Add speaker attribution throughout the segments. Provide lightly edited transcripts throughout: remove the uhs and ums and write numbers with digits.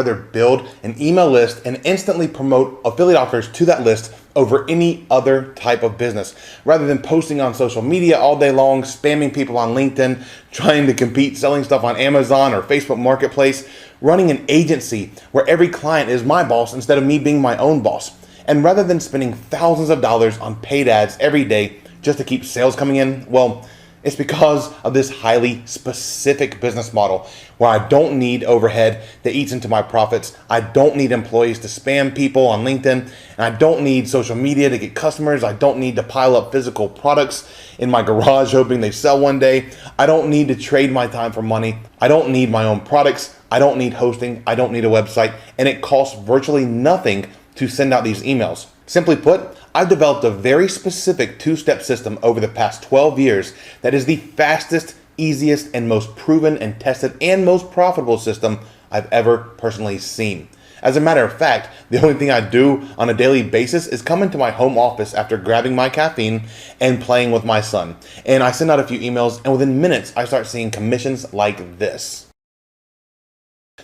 Speaker 1: rather build an email list and instantly promote affiliate offers to that list over any other type of business. Rather than posting on social media all day long, spamming people on LinkedIn, trying to compete, selling stuff on Amazon or Facebook Marketplace, running an agency where every client is my boss instead of me being my own boss. And rather than spending thousands of dollars on paid ads every day just to keep sales coming in, well, it's because of this highly specific business model where I don't need overhead that eats into my profits. I don't need employees to spam people on LinkedIn, and I don't need social media to get customers. I don't need to pile up physical products in my garage hoping they sell one day. I don't need to trade my time for money. I don't need my own products. I don't need hosting. I don't need a website, and it costs virtually nothing to send out these emails. Simply put, I've developed a very specific two-step system over the past 12 years that is the fastest, easiest, and most proven and tested and most profitable system I've ever personally seen. As a matter of fact, the only thing I do on a daily basis is come into my home office after grabbing my caffeine and playing with my son. And I send out a few emails, and within minutes, I start seeing commissions like this.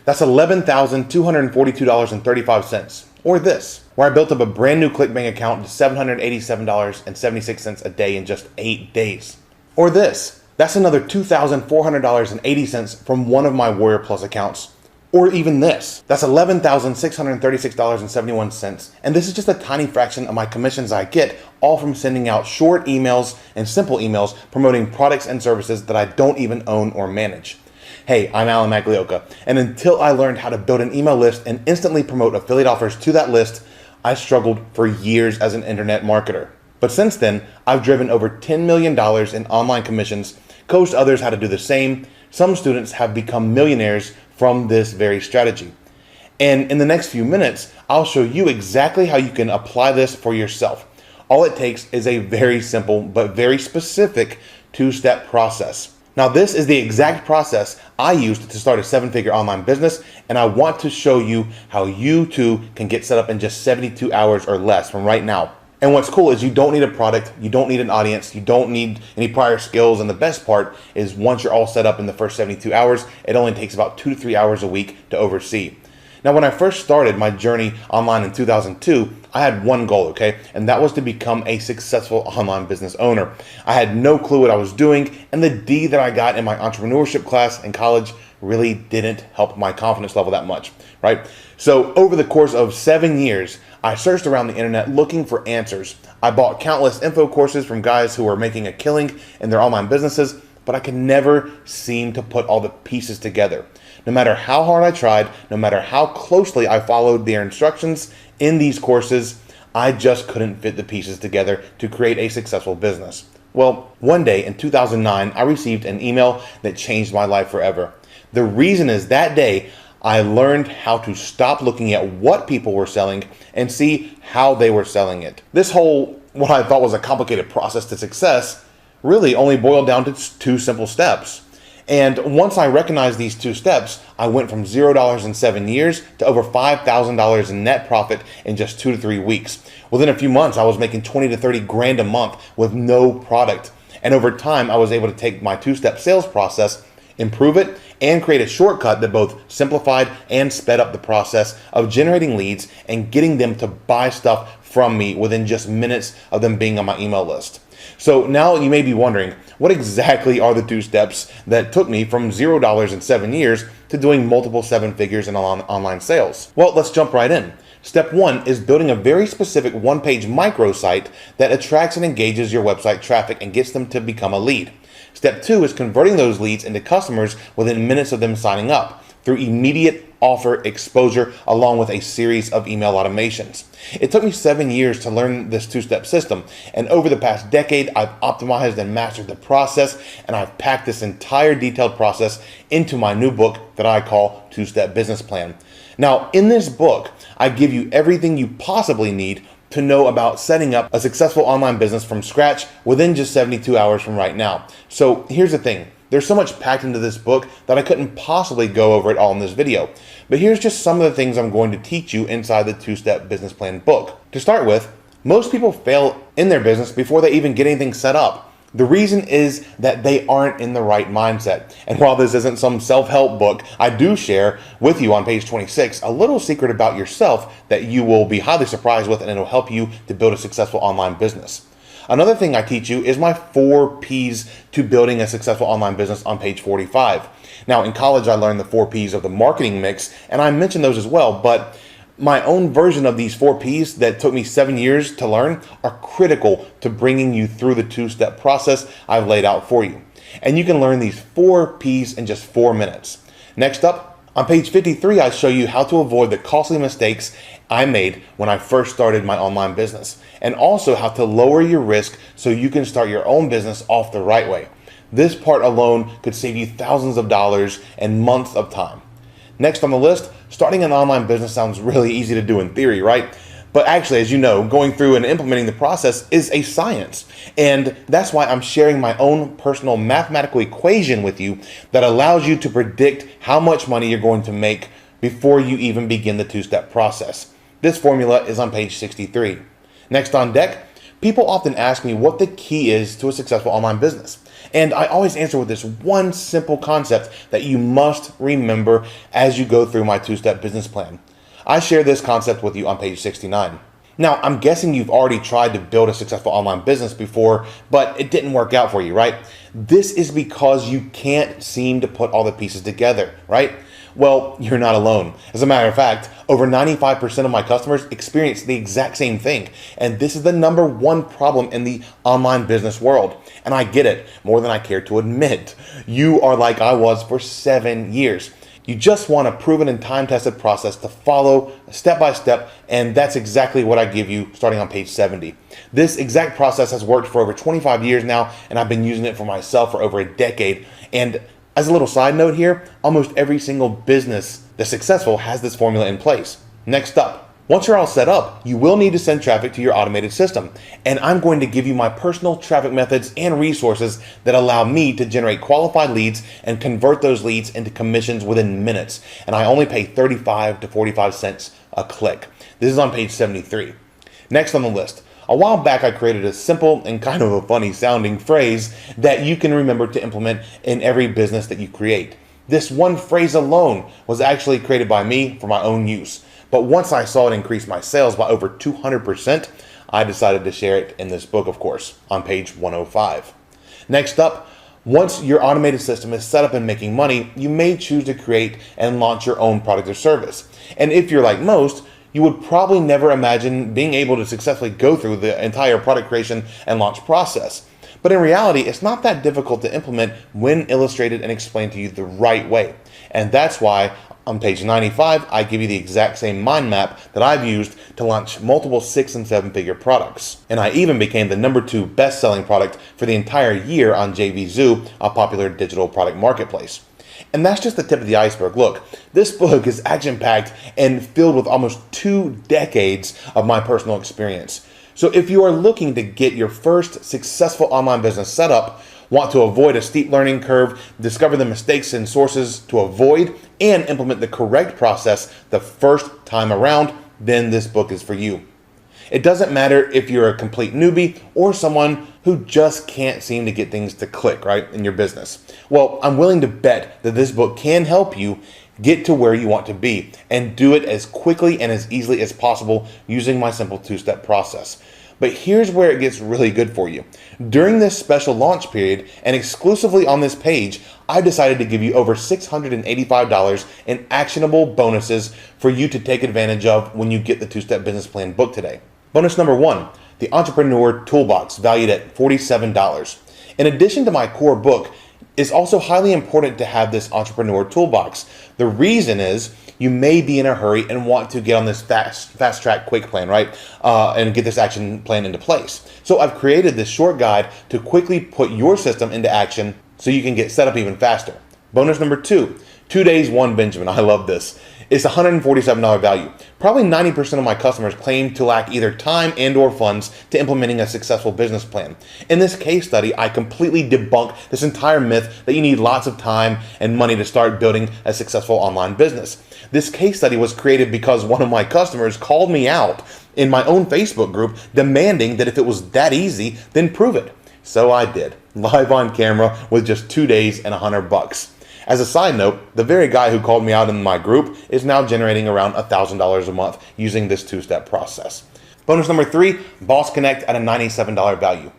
Speaker 1: That's $11,242.35. Or this, where I built up a brand new ClickBank account to $787.76 a day in just 8 days. Or this, that's another $2,400.80 from one of my Warrior Plus accounts. Or even this, that's $11,636.71. And this is just a tiny fraction of my commissions I get, all from sending out short emails and simple emails promoting products and services that I don't even own or manage. Hey, I'm Alan Maglioka, and until I learned how to build an email list and instantly promote affiliate offers to that list, I struggled for years as an internet marketer. But since then, I've driven over $10 million in online commissions, coached others how to do the same. Some students have become millionaires from this very strategy. And in the next few minutes, I'll show you exactly how you can apply this for yourself. All it takes is a very simple but very specific two-step process. Now, this is the exact process I used to start a 7-figure online business, and I want to show you how you too can get set up in just 72 hours or less from right now. And what's cool is you don't need a product, you don't need an audience, you don't need any prior skills, and the best part is once you're all set up in the first 72 hours, it only takes about 2 to 3 hours a week to oversee. Now, when I first started my journey online in 2002, I had one goal, okay? And that was to become a successful online business owner. I had no clue what I was doing, and the D that I got in my entrepreneurship class in college really didn't help my confidence level that much, right? So over the course of 7 years, I searched around the internet looking for answers. I bought countless info courses from guys who were making a killing in their online businesses, but I could never seem to put all the pieces together. No matter how hard I tried, no matter how closely I followed their instructions in these courses, I just couldn't fit the pieces together to create a successful business. Well, one day in 2009, I received an email that changed my life forever. The reason is that day, I learned how to stop looking at what people were selling and see how they were selling it. This whole, what I thought was a complicated process to success, really only boiled down to 2 simple steps. And once I recognized these 2 steps, I went from $0 in 7 years to over $5,000 in net profit in just 2 to 3 weeks. Within a few months, I was making 20 to 30 grand a month with no product. And over time, I was able to take my 2-step sales process, improve it, and create a shortcut that both simplified and sped up the process of generating leads and getting them to buy stuff from me within just minutes of them being on my email list. So now you may be wondering, what exactly are the 2 steps that took me from $0 in 7 years to doing multiple 7 figures in online sales? Well, let's jump right in. Step 1 is building a very specific 1-page microsite that attracts and engages your website traffic and gets them to become a lead. Step 2 is converting those leads into customers within minutes of them signing up through immediate offer exposure along with a series of email automations. It took me 7 years to learn this 2-step system, and over the past decade, I've optimized and mastered the process, and I've packed this entire detailed process into my new book that I call 2-Step Business Plan. Now, in this book, I give you everything you possibly need to know about setting up a successful online business from scratch within just 72 hours from right now. So here's the thing. There's so much packed into this book that I couldn't possibly go over it all in this video. But here's just some of the things I'm going to teach you inside the 2-Step Business Plan book. To start with, most people fail in their business before they even get anything set up. The reason is that they aren't in the right mindset. And while this isn't some self-help book, I do share with you on page 26 a little secret about yourself that you will be highly surprised with, and it'll help you to build a successful online business. Another thing I teach you is my 4 P's to building a successful online business on page 45. Now, in college, I learned the 4 P's of the marketing mix, and I mentioned those as well, but my own version of these 4 P's that took me 7 years to learn are critical to bringing you through the 2-step process I've laid out for you. And you can learn these 4 P's in just 4 minutes. Next up, on page 53, I show you how to avoid the costly mistakes I made when I first started my online business, and also how to lower your risk so you can start your own business off the right way. This part alone could save you thousands of dollars and months of time. Next on the list, starting an online business sounds really easy to do in theory, right? But actually, as you know, going through and implementing the process is a science. And that's why I'm sharing my own personal mathematical equation with you that allows you to predict how much money you're going to make before you even begin the 2-step process. This formula is on page 63. Next on deck, people often ask me what the key is to a successful online business. And I always answer with this one simple concept that you must remember as you go through my 2-step business plan. I share this concept with you on page 69. Now, I'm guessing you've already tried to build a successful online business before, but it didn't work out for you, right? This is because you can't seem to put all the pieces together, right? Well, you're not alone. As a matter of fact, over 95% of my customers experience the exact same thing. And this is the number one problem in the online business world. And I get it more than I care to admit. You are like I was for 7 years. You just want a proven and time-tested process to follow step by step, and that's exactly what I give you starting on page 70. This exact process has worked for over 25 years now, and I've been using it for myself for over a decade. And as a little side note here, almost every single business that's successful has this formula in place. Next up, once you're all set up, you will need to send traffic to your automated system. And I'm going to give you my personal traffic methods and resources that allow me to generate qualified leads and convert those leads into commissions within minutes. And I only pay 35 to 45 cents a click. This is on page 73. Next on the list, a while back I created a simple and kind of a funny sounding phrase that you can remember to implement in every business that you create. This one phrase alone was actually created by me for my own use. But once I saw it increase my sales by over 200%, I decided to share it in this book, of course, on page 105. Next up, once your automated system is set up and making money, you may choose to create and launch your own product or service. And if you're like most, you would probably never imagine being able to successfully go through the entire product creation and launch process. But in reality, it's not that difficult to implement when illustrated and explained to you the right way. And that's why on page 95, I give you the exact same mind map that I've used to launch multiple 6- and 7-figure products. And I even became the number 2 best-selling product for the entire year on JVZoo, a popular digital product marketplace. And that's just the tip of the iceberg. Look, this book is action-packed and filled with almost 2 decades of my personal experience. So if you are looking to get your first successful online business set up, want to avoid a steep learning curve, discover the mistakes and sources to avoid, and implement the correct process the first time around, then this book is for you. It doesn't matter if you're a complete newbie or someone who just can't seem to get things to click, right, in your business. Well, I'm willing to bet that this book can help you get to where you want to be and do it as quickly and as easily as possible using my simple 2-step process. But here's where it gets really good for you. During this special launch period and exclusively on this page, I've decided to give you over $685 in actionable bonuses for you to take advantage of when you get the 2-step business plan book today. Bonus number 1, the Entrepreneur Toolbox, valued at $47. In addition to my core book, it's also highly important to have this Entrepreneur Toolbox. The reason is you may be in a hurry and want to get on this fast track quick plan, right? And get this action plan into place. So I've created this short guide to quickly put your system into action so you can get set up even faster. Bonus number 2, 2 days, 1 Benjamin. I love this. It's $147 value. Probably 90% of my customers claim to lack either time and or funds to implementing a successful business plan. In this case study, I completely debunk this entire myth that you need lots of time and money to start building a successful online business. This case study was created because one of my customers called me out in my own Facebook group demanding that if it was that easy, then prove it. So I did, live on camera with just 2 days and $100. As a side note, the very guy who called me out in my group is now generating around $1,000 a month using this two-step process. Bonus number 3, Boss Connect at a $97 value.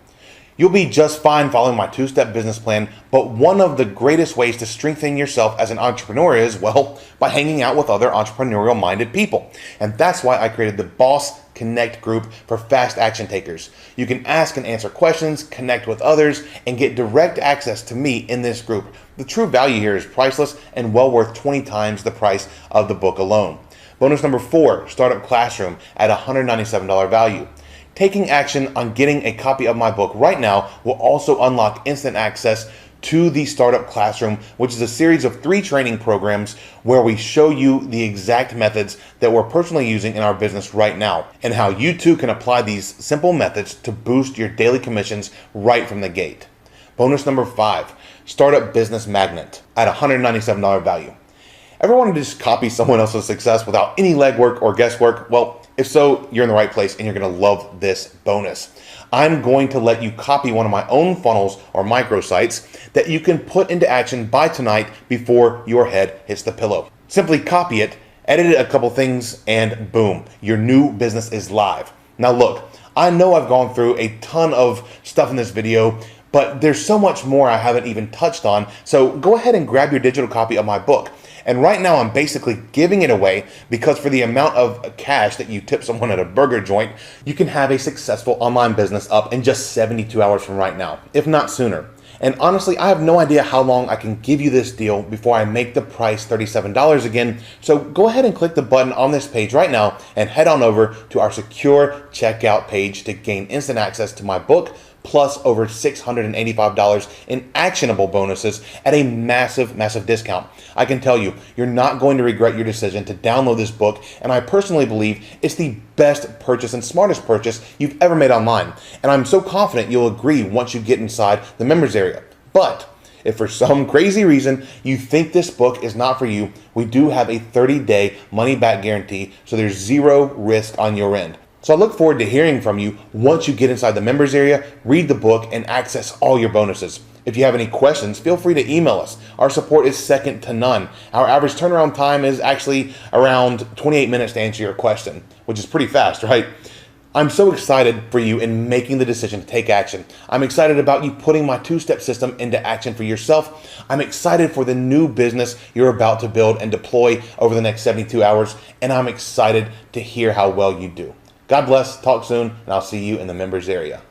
Speaker 1: You'll be just fine following my two-step business plan, but one of the greatest ways to strengthen yourself as an entrepreneur is, well, by hanging out with other entrepreneurial-minded people. And that's why I created the Boss Connect group for fast action takers. You can ask and answer questions, connect with others, and get direct access to me in this group. The true value here is priceless and well worth 20 times the price of the book alone. Bonus number 4, Startup Classroom at $197 value. Taking action on getting a copy of my book right now will also unlock instant access to the Startup Classroom, which is a series of 3 training programs where we show you the exact methods that we're personally using in our business right now and how you too can apply these simple methods to boost your daily commissions right from the gate. Bonus number 5, Startup Business Magnet at $197 value. Ever want to just copy someone else's success without any legwork or guesswork? Well, if so, you're in the right place and you're going to love this bonus. I'm going to let you copy one of my own funnels or microsites that you can put into action by tonight before your head hits the pillow. Simply copy it, edit it a couple things, and boom, your new business is live. Now look, I know I've gone through a ton of stuff in this video, but there's so much more I haven't even touched on, so go ahead and grab your digital copy of my book. And right now I'm basically giving it away because for the amount of cash that you tip someone at a burger joint, you can have a successful online business up in just 72 hours from right now, if not sooner. And honestly, I have no idea how long I can give you this deal before I make the price $37 again. So go ahead and click the button on this page right now and head on over to our secure checkout page to gain instant access to my book, plus over $685 in actionable bonuses at a massive, massive discount. I can tell you, you're not going to regret your decision to download this book, and I personally believe it's the best purchase and smartest purchase you've ever made online. And I'm so confident you'll agree once you get inside the members area. But if for some crazy reason you think this book is not for you, we do have a 30-day money-back guarantee, so there's zero risk on your end. So I look forward to hearing from you once you get inside the members area, read the book, and access all your bonuses. If you have any questions, feel free to email us. Our support is second to none. Our average turnaround time is actually around 28 minutes to answer your question, which is pretty fast, right? I'm so excited for you in making the decision to take action. I'm excited about you putting my two-step system into action for yourself. I'm excited for the new business you're about to build and deploy over the next 72 hours, and I'm excited to hear how well you do. God bless, talk soon, and I'll see you in the members area.